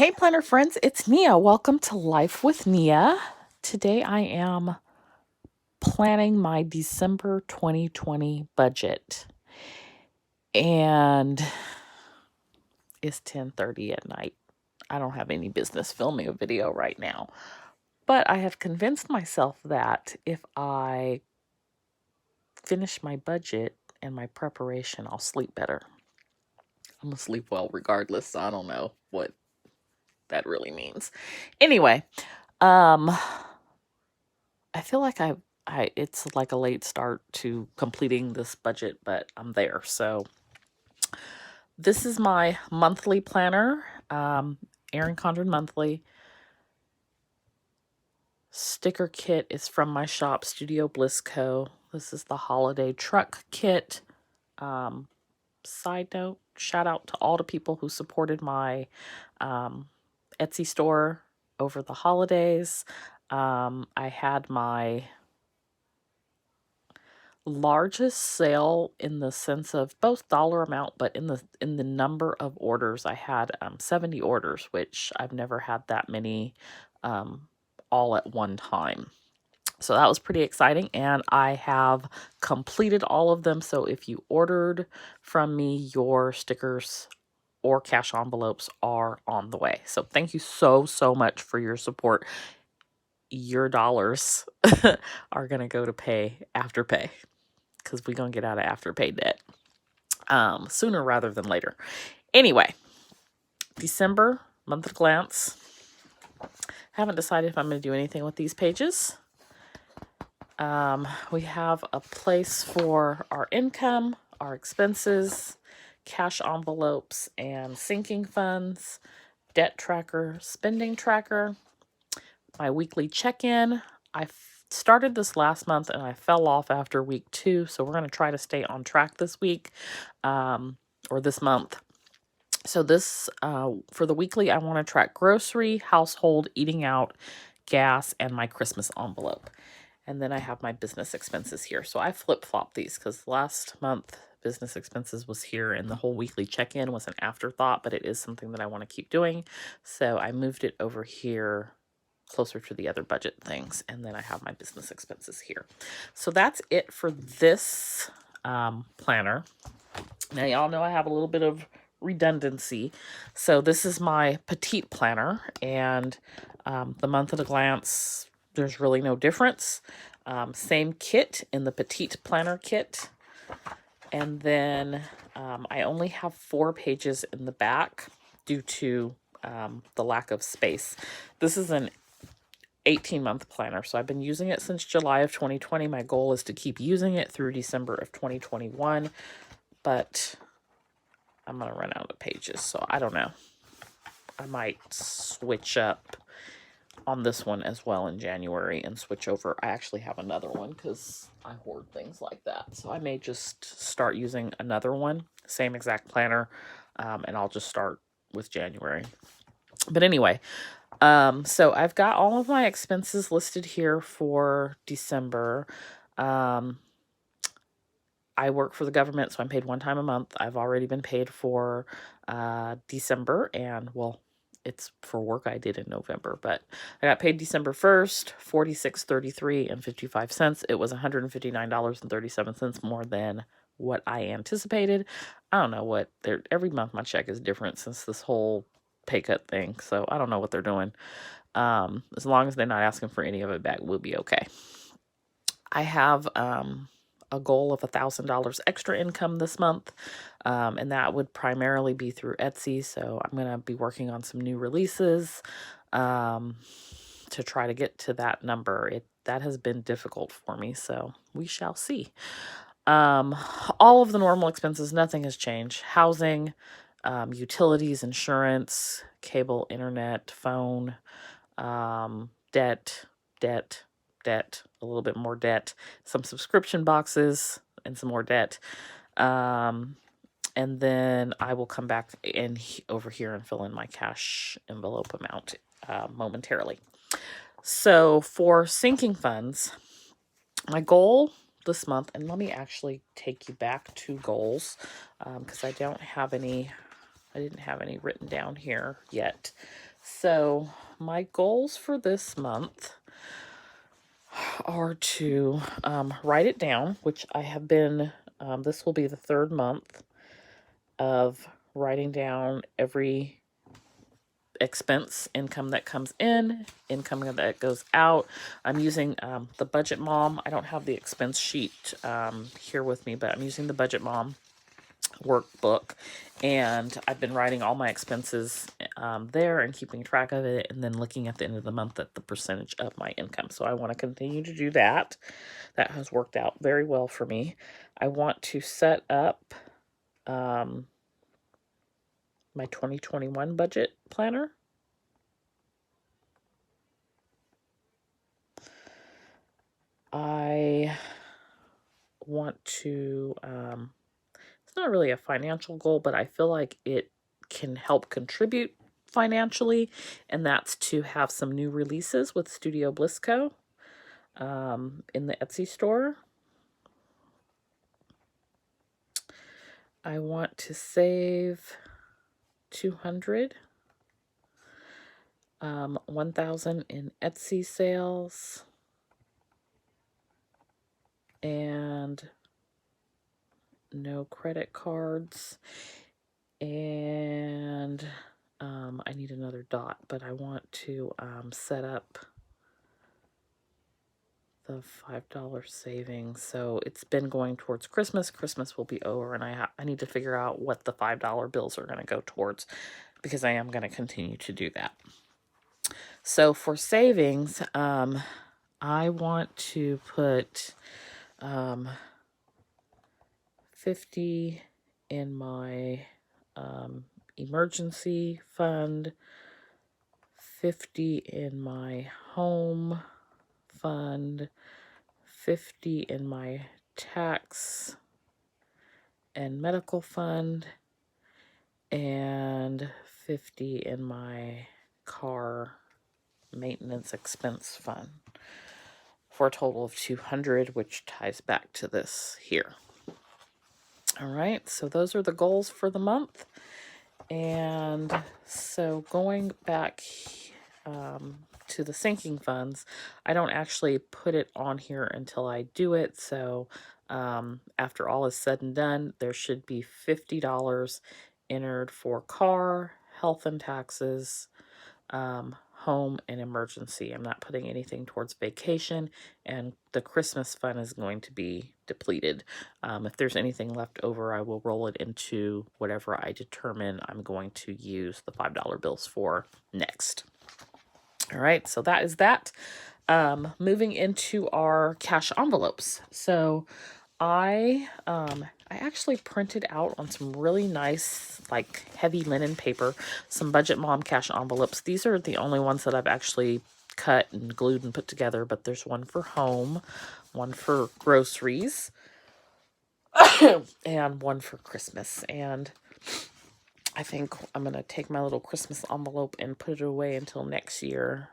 Hey, planner friends, it's Nia. Welcome to Life with Nia. Today I am planning my December 2020 budget, and it's 10:30 at night. I don't have any business filming a video right now, but I have convinced myself that if I finish my budget and my preparation, I'll sleep better. I'm gonna sleep well regardless, so I don't know what that really means. Anyway, I feel like it's like a late start to completing this budget, but I'm there. So this is my monthly planner, Erin Condren monthly. Sticker kit is from my shop, Studio Bliss Co. This is the holiday truck kit. Side note, shout out to all the people who supported my Etsy store over the holidays. I had my largest sale in the sense of both dollar amount, but in the number of orders. I had 70 orders, which I've never had that many all at one time. So that was pretty exciting, and I have completed all of them. So if you ordered from me, your stickers or cash envelopes are on the way. So thank you so much for your support. Your dollars are going to go to pay Afterpay, because we're going to get out of Afterpay debt sooner rather than later. Anyway, December, month at a glance. Haven't decided if I'm going to do anything with these pages. We have a place for our income, our expenses, cash envelopes, and sinking funds, debt tracker, spending tracker, my weekly check-in. I started this last month and I fell off after week 2, so we're going to try to stay on track this week or this month. So this, for the weekly, I want to track grocery, household, eating out, gas, and my Christmas envelope. And then I have my business expenses here. So I flip-flop these because last month business expenses was here and the whole weekly check-in was an afterthought, but it is something that I want to keep doing. So I moved it over here closer to the other budget things. And then I have my business expenses here. So that's it for this planner. Now, y'all know I have a little bit of redundancy. So this is my Petite planner, and the month at a glance, there's really no difference. Same kit in the Petite planner kit. And then I only have 4 pages in the back due to the lack of space. This is an 18-month planner, so I've been using it since July of 2020. My goal is to keep using it through December of 2021, but I'm going to run out of pages, so I don't know. I might switch up on this one as well in January and switch over. I actually have another one because I hoard things like that, so I may just start using another one, same exact planner, and I'll just start with January. But anyway, so I've got all of my expenses listed here for December. I work for the government, so I'm paid one time a month. I've already been paid for December, and well, it's for work I did in November, but I got paid December 1st, $46.33 and 55 cents. It was $159.37 more than what I anticipated. I don't know what every month my check is different since this whole pay cut thing, so I don't know what they're doing. As long as they're not asking for any of it back, we'll be okay. I have a goal of $1,000 extra income this month, and that would primarily be through Etsy. So I'm going to be working on some new releases to try to get to that number. That has been difficult for me, so we shall see. All of the normal expenses, nothing has changed. Housing, utilities, insurance, cable, internet, phone, debt, a little bit more debt, some subscription boxes, and some more debt. And then I will come back in over here and fill in my cash envelope amount momentarily. So for sinking funds, my goal this month, and let me actually take you back to goals because I didn't have any written down here yet. So my goals for this month are to write it down, which I have been, this will be the third month of writing down every expense, income that comes in, income that goes out. I'm using the Budget Mom. I don't have the expense sheet here with me, but I'm using the Budget Mom workbook, and I've been writing all my expenses there and keeping track of it, and then looking at the end of the month at the percentage of my income. So I want to continue to do that. That has worked out very well for me. I want to set up my 2021 budget planner. I want to, it's not really a financial goal, but I feel like it can help contribute financially, and that's to have some new releases with Studio Bliss Co. In the Etsy store. I want to save 200, 1,000 in Etsy sales, and no credit cards, and I need another dot, but I want to set up the $5 savings. So it's been going towards Christmas. Christmas will be over, and I need to figure out what the $5 bills are going to go towards, because I am going to continue to do that. So for savings, I want to put 50 in my emergency fund, 50 in my home fund, 50 in my tax and medical fund, and 50 in my car maintenance expense fund, for a total of 200, which ties back to this here. All right, so those are the goals for the month. And so going back to the sinking funds, I don't actually put it on here until I do it. So after all is said and done, there should be $50 entered for car, health and taxes, home, and emergency. I'm not putting anything towards vacation, and the Christmas fund is going to be depleted. If there's anything left over, I will roll it into whatever I determine I'm going to use the $5 bills for next. All right, so that is that. Moving into our cash envelopes. So I actually printed out on some really nice, like, heavy linen paper, some Budget Mom cash envelopes. These are the only ones that I've actually cut and glued and put together, but there's one for home, one for groceries, and one for Christmas. And I think I'm going to take my little Christmas envelope and put it away until next year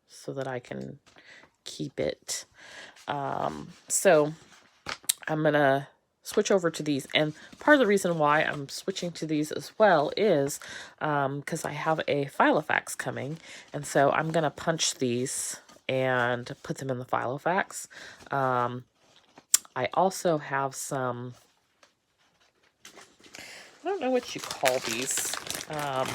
so that I can keep it. So I'm going to switch over to these. And part of the reason why I'm switching to these as well is because I have a Filofax coming. And so I'm going to punch these and put them in the Filofax. I also have some, I don't know what you call these. I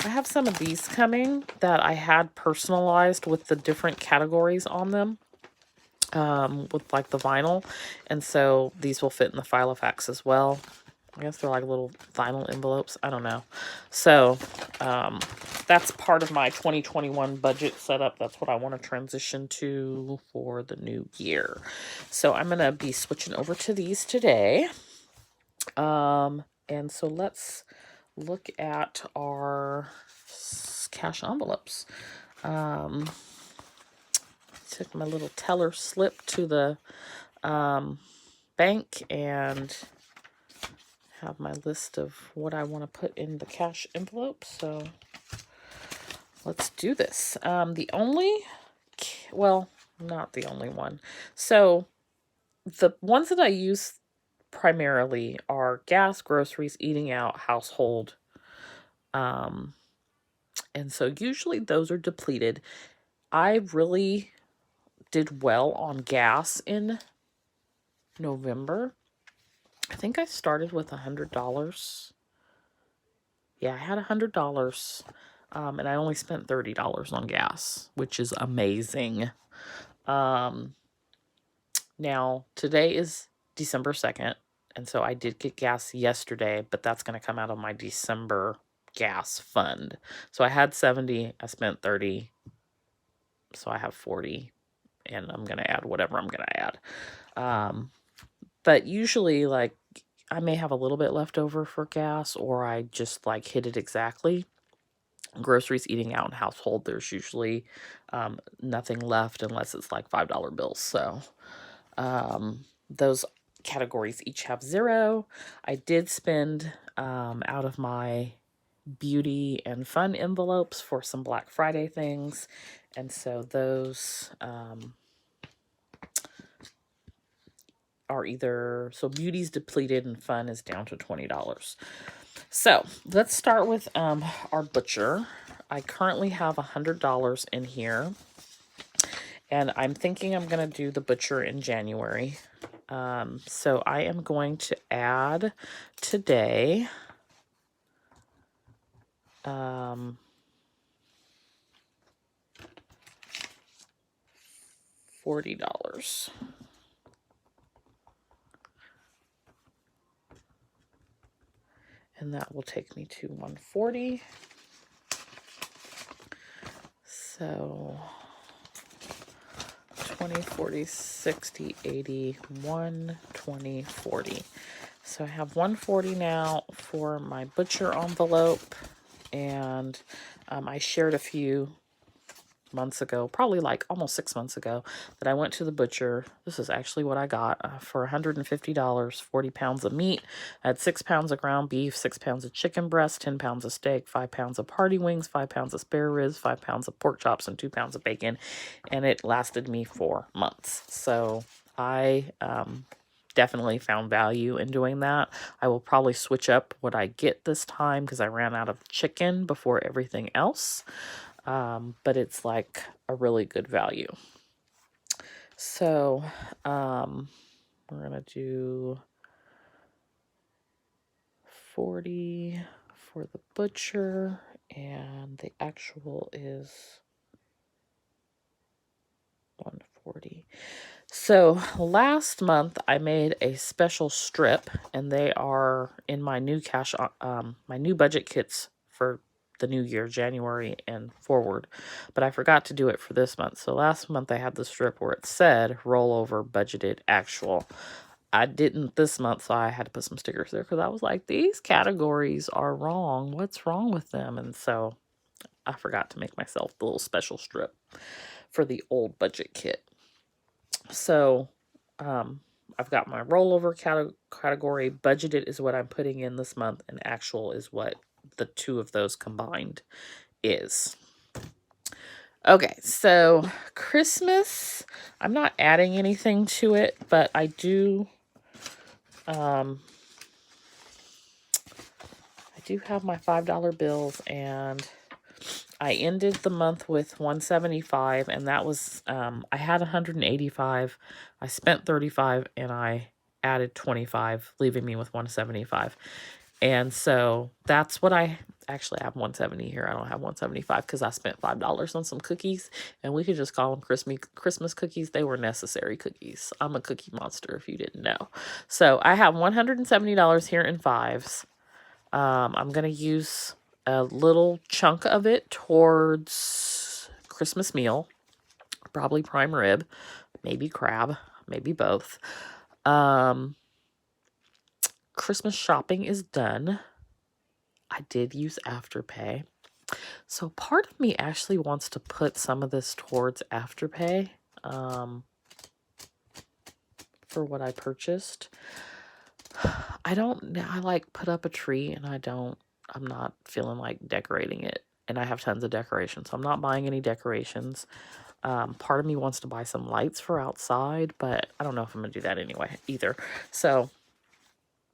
have some of these coming that I had personalized with the different categories on them. With like the vinyl, and so these will fit in the Filofax as well. I guess they're like little vinyl envelopes. I don't know. So that's part of my 2021 budget setup. That's what I want to transition to for the new year. So I'm going to be switching over to these today. And so let's look at our cash envelopes. Took my little teller slip to the bank and have my list of what I want to put in the cash envelope. So let's do this. The only, well, not the only one. So the ones that I use primarily are gas, groceries, eating out, household, And so usually those are depleted. I really did well on gas in November. I think I started with $100. Yeah, I had $100. And I only spent $30 on gas, which is amazing. Now, today is December 2nd, and so I did get gas yesterday, but that's going to come out of my December gas fund. So I had 70, I spent 30, so I have 40, and I'm going to add whatever I'm going to add. But usually, like, I may have a little bit left over for gas, or I just, like, hit it exactly. Groceries, eating out, and household, there's usually nothing left unless it's, like, $5 bills, so... those categories each have 0. I did spend out of my beauty and fun envelopes for some Black Friday things. And so those are either, so beauty's depleted and fun is down to $20. So let's start with our butcher. I currently have $100 in here. And I'm thinking I'm going to do the butcher in January. So I am going to add today $40. And that will take me to $140. So 20, 40, 60, 80, 120, 40. So I have $140 now for my butcher envelope. And I shared a few months ago, probably like almost 6 months ago, that I went to the butcher. This is actually what I got for $150, 40 pounds of meat. I had 6 pounds of ground beef, 6 pounds of chicken breast, 10 pounds of steak, 5 pounds of party wings, 5 pounds of spare ribs, 5 pounds of pork chops, and 2 pounds of bacon. And it lasted me 4 months. So I definitely found value in doing that. I will probably switch up what I get this time because I ran out of chicken before everything else. But it's like a really good value. So, we're going to do 40 for the butcher, and the actual is 140. So last month I made a special strip, and they are in my new my new budget kits for the new year, January and forward, but I forgot to do it for this month. So last month I had the strip where it said rollover budgeted actual. I didn't this month, so I had to put some stickers there because I was like, these categories are wrong. What's wrong with them? And so I forgot to make myself the little special strip for the old budget kit. So I've got my rollover category. Budgeted is what I'm putting in this month, and actual is what the two of those combined is. Okay, so Christmas, I'm not adding anything to it, but I do have my $5 bills, and I ended the month with $175, and that was I had $185. I spent $35, and I added $25, leaving me with $175. And so that's what I actually have. $170 here. I don't have $175 because I spent $5 on some cookies, and we could just call them Christmas cookies. They were necessary cookies. I'm a cookie monster if you didn't know. So I have $170 here in fives. I'm going to use a little chunk of it towards Christmas meal, probably prime rib, maybe crab, maybe both. Christmas shopping is done. I did use Afterpay. So part of me actually wants to put some of this towards Afterpay for what I purchased. I like put up a tree, and I'm not feeling like decorating it. And I have tons of decorations, so I'm not buying any decorations. Part of me wants to buy some lights for outside, but I don't know if I'm going to do that anyway either. So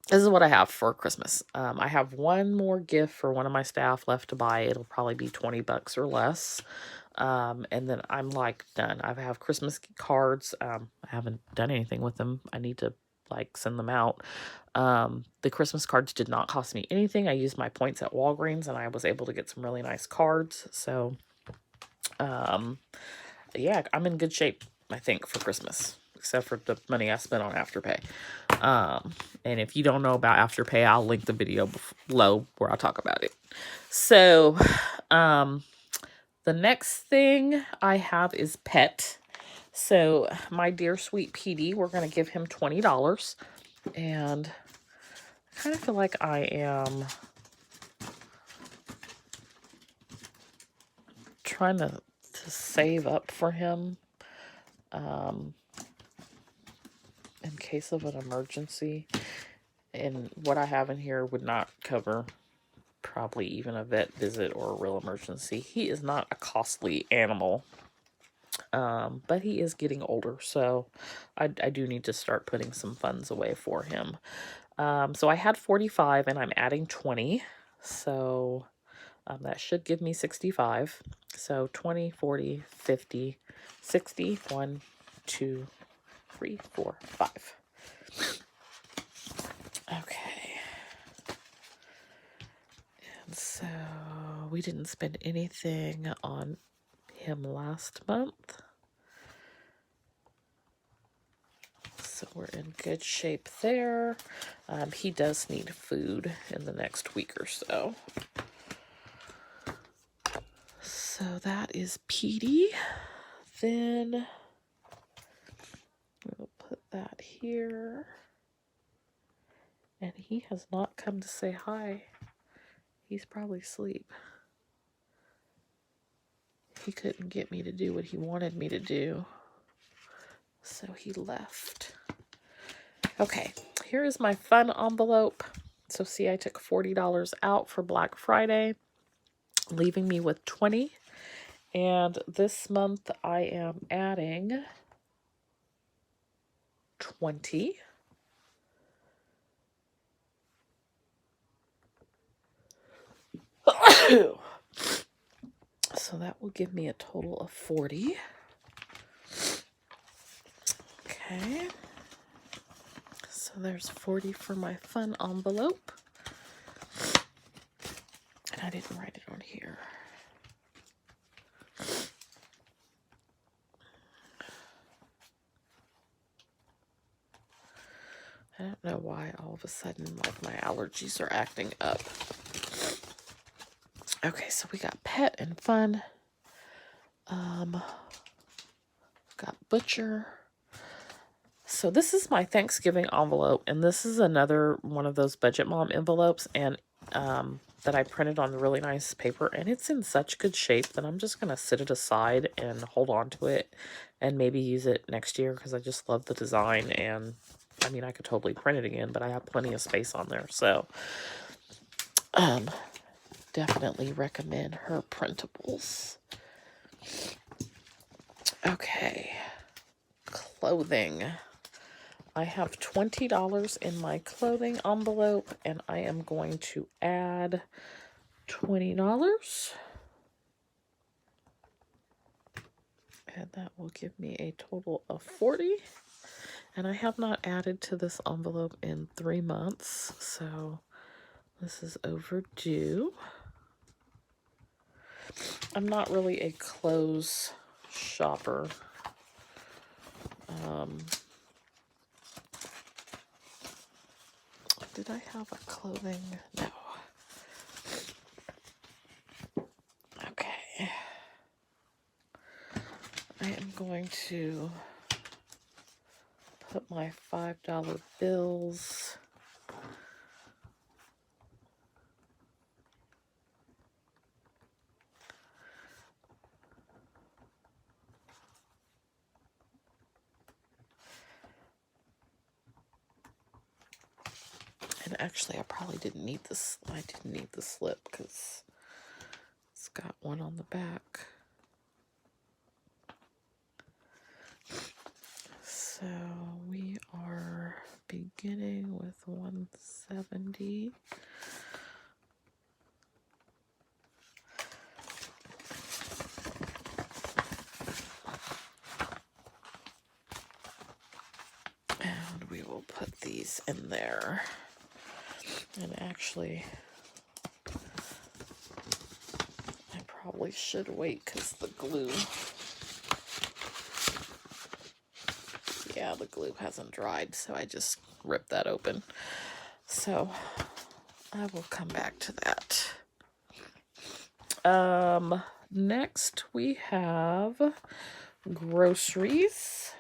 this is what I have for Christmas. I have one more gift for one of my staff left to buy. It'll probably be $20 or less. And then I'm like done. I have Christmas cards. I haven't done anything with them. I need to like send them out. The Christmas cards did not cost me anything. I used my points at Walgreens and I was able to get some really nice cards. So, yeah, I'm in good shape, I think, for Christmas, except for the money I spent on Afterpay. And if you don't know about Afterpay, I'll link the video below where I talk about it. So, the next thing I have is pet. So my dear sweet Petite, we're going to give him $20. And I kind of feel like I am trying to save up for him in case of an emergency. And what I have in here would not cover probably even a vet visit or a real emergency. He is not a costly animal. But he is getting older, so I do need to start putting some funds away for him. So I had 45 and I'm adding 20. So that should give me 65. So 20, 40, 50, 60, 1, 2, 3, 4, 5. Okay. And so we didn't spend anything on him last month. So we're in good shape there. He does need food in the next week or so. So that is Petey. Then we'll put that here. And he has not come to say hi. He's probably asleep. He couldn't get me to do what he wanted me to do. So he left. Okay, here is my fun envelope. So see, I took $40 out for Black Friday, leaving me with 20. And this month I am adding 20. So that will give me a total of 40. Okay. So there's 40 for my fun envelope. And I didn't write it on here. I don't know why all of a sudden like my allergies are acting up. Okay, so we got pet and fun. Got butcher. So this is my Thanksgiving envelope, and this is another one of those Budget Mom envelopes, and that I printed on really nice paper, and it's in such good shape that I'm just gonna sit it aside and hold on to it, and maybe use it next year because I just love the design. And I mean, I could totally print it again, but I have plenty of space on there, so definitely recommend her printables. Okay, clothing. I have $20 in my clothing envelope, and I am going to add $20. And that will give me a total of 40. And I have not added to this envelope in 3 months, so this is overdue. I'm not really a clothes shopper. Did I have a clothing? No. Okay. I am going to put my $5 bills and actually I probably didn't need this. I didn't need the slip because it's got one on the back. So we are beginning with 170. And we will put these in there. And actually, I probably should wait because the glue, yeah, the glue hasn't dried, so I just ripped that open. So I will come back to that. Next we have groceries.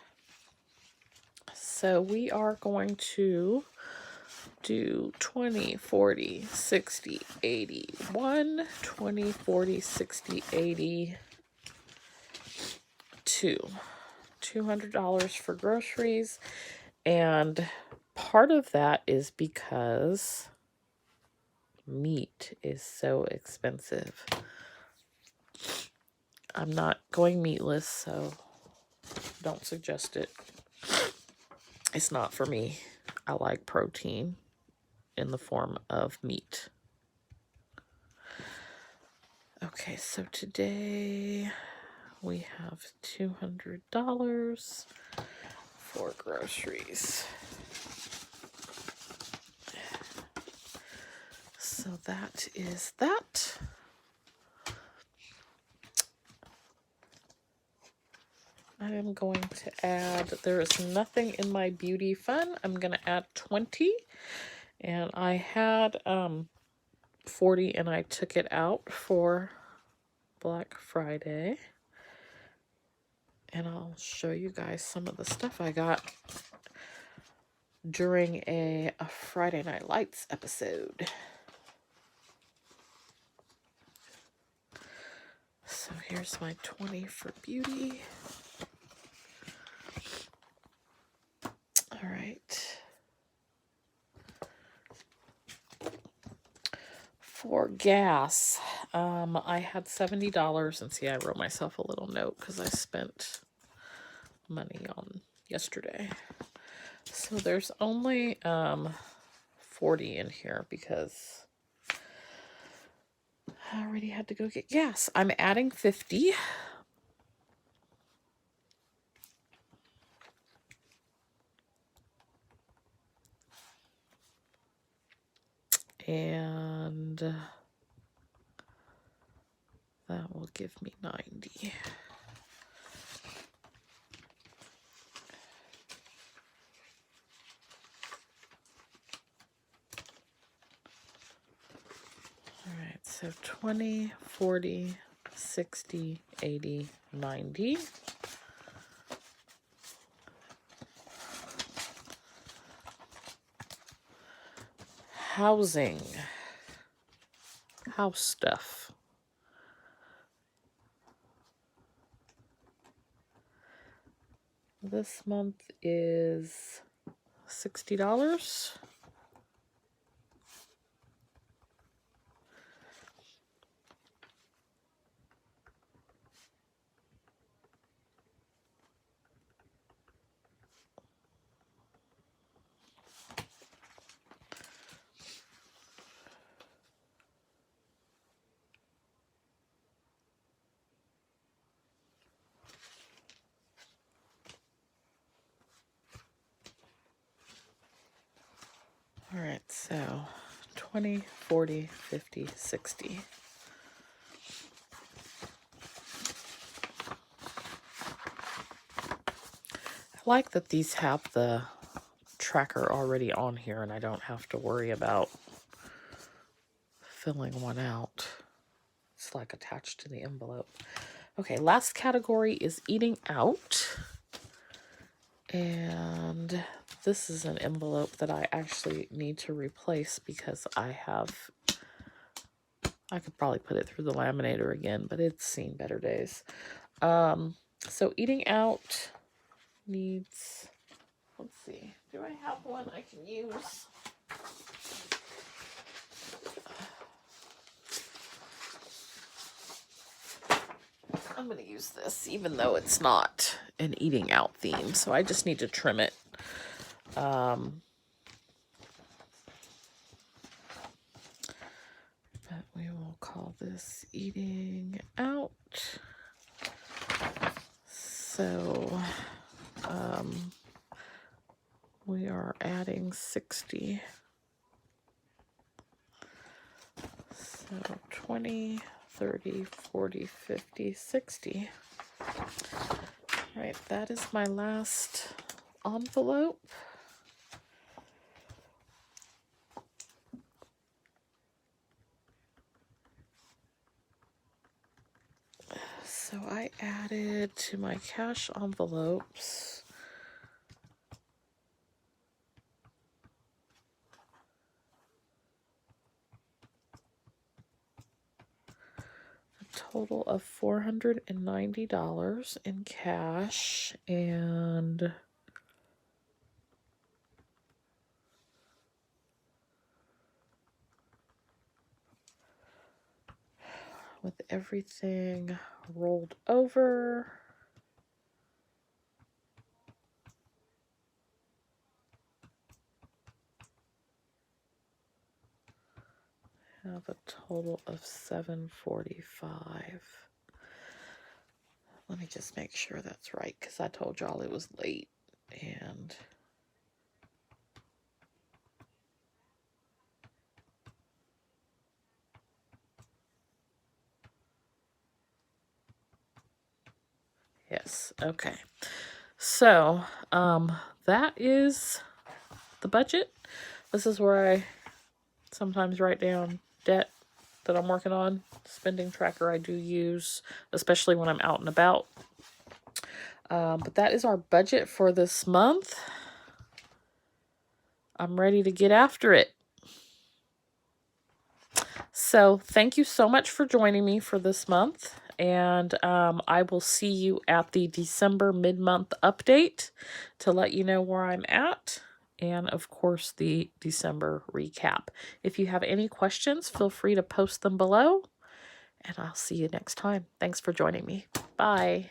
So we are going to do 20, 40, 60, 80, 1, 20, 40, 60, 80, 2. $200 for groceries. And part of that is because meat is so expensive. I'm not going meatless, so don't suggest it. It's not for me. I like protein in the form of meat. Okay, so today we have $200 for groceries. So that is that. I am going to add, there is nothing in my beauty fund. I'm going to add 20. And I had 40 and I took it out for Black Friday. And I'll show you guys some of the stuff I got during a Friday Night Lights episode. So here's my 20 for beauty. All right. For gas, I had $70, and see, I wrote myself a little note because I spent money on yesterday. So there's only 40 in here because I already had to go get gas. I'm adding 50. And that will give me 90. All right, so 20, 40, 60, 80, 90. Housing. House stuff. This month is $60. All right, so 20, 40, 50, 60. I like that these have the tracker already on here and I don't have to worry about filling one out. It's like attached to the envelope. Okay, last category is eating out. And this is an envelope that I actually need to replace because I could probably put it through the laminator again, but it's seen better days. So eating out needs, let's see, do I have one I can use? I'm going to use this, even though it's not an eating out theme, so I just need to trim it. this eating out. So we are adding 60. So 20, 30, 40, 50, 60. All right, that is my last envelope. So I added to my cash envelopes a total of $490 in cash, and with everything rolled over, have a total of $745. Let me just make sure that's right, because I told y'all it was late. And yes, okay. So, that is the budget. This is where I sometimes write down debt that I'm working on. Spending tracker I do use, especially when I'm out and about. But that is our budget for this month. I'm ready to get after it. So thank you so much for joining me for this month. And I will see you at the December mid-month update to let you know where I'm at. And of course, the December recap. If you have any questions, feel free to post them below. And I'll see you next time. Thanks for joining me. Bye.